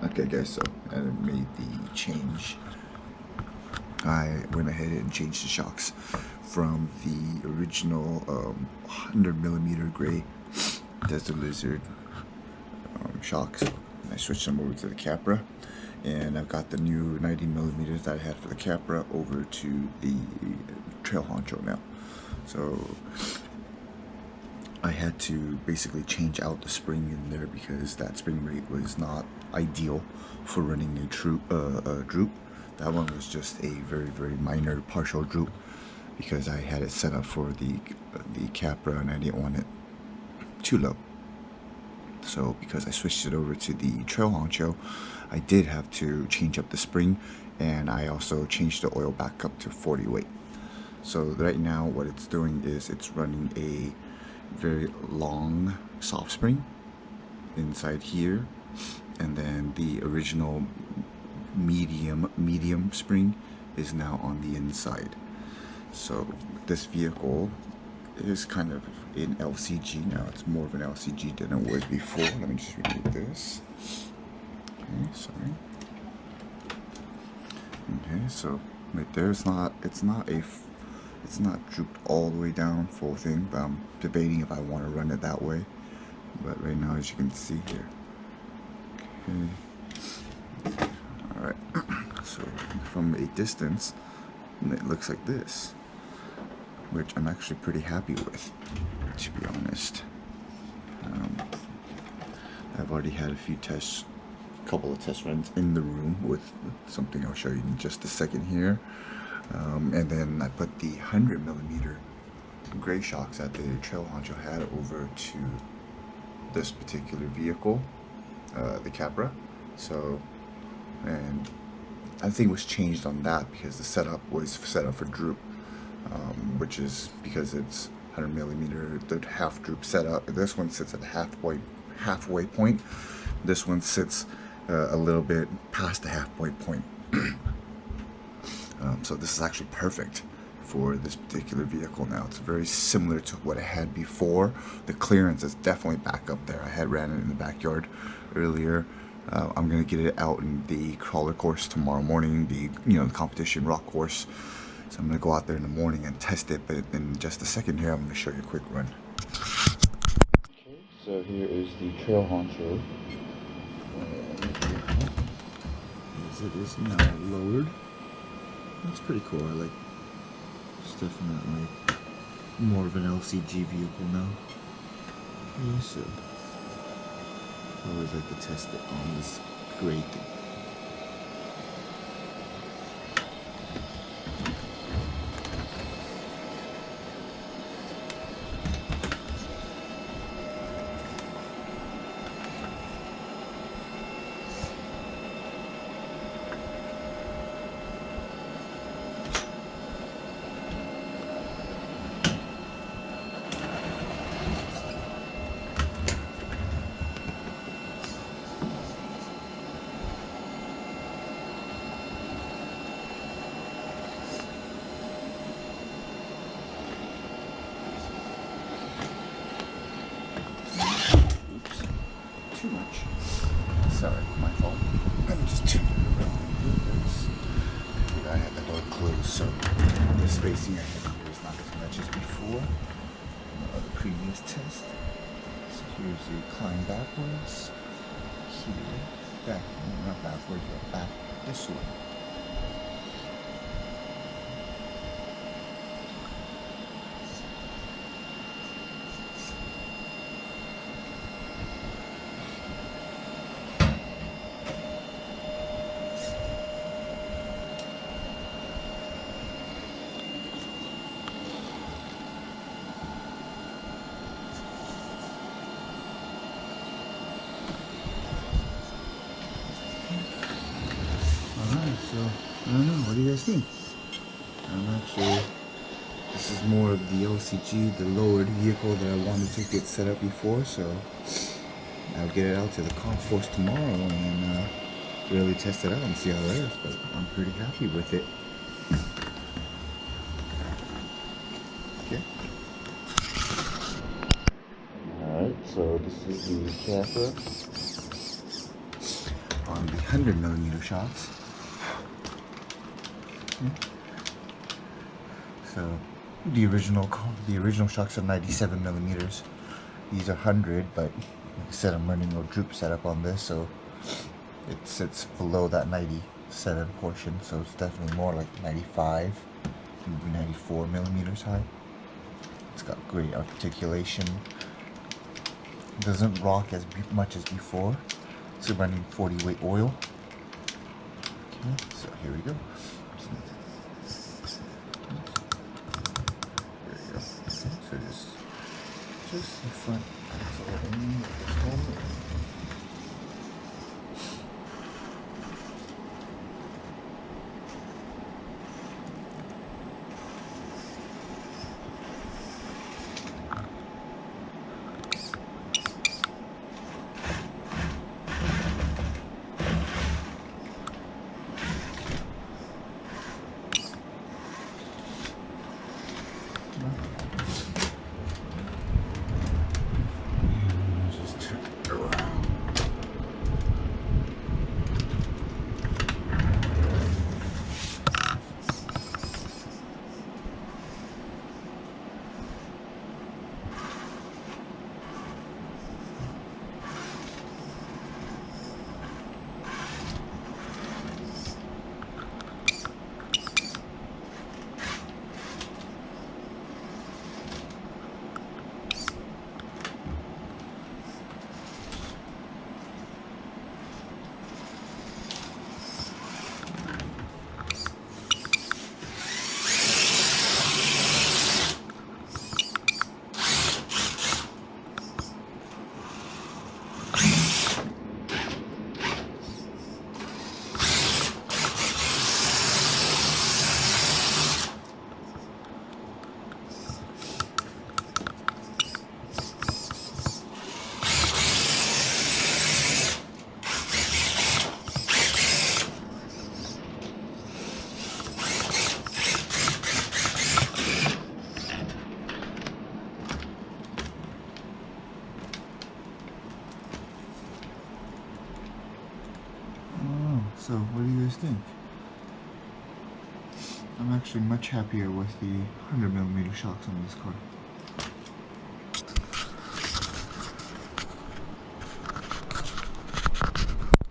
Okay guys, so I made the change. I went ahead and changed the shocks from the original 100mm gray Desert Lizard shocks. I switched them over to the Capra, and I've got the new 90mm that I had for the Capra over to the Trail Honcho now. So I had to basically change out the spring in there because that spring rate was not ideal for running a droop. That one was just a very minor partial droop because I had it set up for the Capra and I didn't want it too low. So because I switched it over to the Trail Honcho, I did have to change up the spring, and I also changed the oil back up to 40 weight. So right now what it's doing is it's running a very long soft spring inside here, and then the original medium spring is now on the inside. So this vehicle is kind of in LCG now. It's more of an LCG than it was before. Let me just remove this. Okay, sorry. Okay, so right there, it's not drooped all the way down full thing, but I'm debating if I want to run it that way. But right now, as you can see here, okay, all right. So from a distance, it looks like this, which I'm actually pretty happy with, to be honest. I've already had a couple of test runs in the room with something I'll show you in just a second here. And then I put the 100mm gray shocks that the Trail Honcho had over to this particular vehicle, the Capra. So, and I think it was changed on that because the setup was set up for droop, which is because it's 100mm, the half droop setup. This one sits at the halfway point. This one sits a little bit past the halfway point. So this is actually perfect for this particular vehicle now. It's very similar to what I had before. The clearance is definitely back up there. I had ran it in the backyard earlier. I'm gonna get it out in the crawler course tomorrow morning, the competition rock course. So I'm gonna go out there in the morning and test it, but in just a second here, I'm gonna show you a quick run. Okay, so here is the Trail Honcho. As it is now lowered. That's pretty cool. I like. It's definitely more of an LCG vehicle now. Yeah, so I always like to test it on this gray thing. Too much. Sorry, my fault. Let me just turn it around and do this. I had the door closed, so the spacing I have here is not as much as before in the previous test. So here's the climb backwards. Here, back, not backwards, but back this way. So, I don't know, what do you guys think? I'm actually, this is more of the LCG, the lowered vehicle that I wanted to get set up before, so I'll get it out to the comp force tomorrow and really test it out and see how it is, but I'm pretty happy with it. Okay. Alright, so this is the Capra. on the 100mm shocks. So the original shocks are 97mm. These are 100, but like I said, I'm running a droop setup on this, so it sits below that 97 portion, so it's definitely more like 95, maybe 94mm high. It's got great articulation. It doesn't rock as much as before. It's running 40 weight oil. Okay, so here we go. There we go. Okay, so just the front. That's all I need at this moment. So, what do you guys think? I'm actually much happier with the 100mm shocks on this car.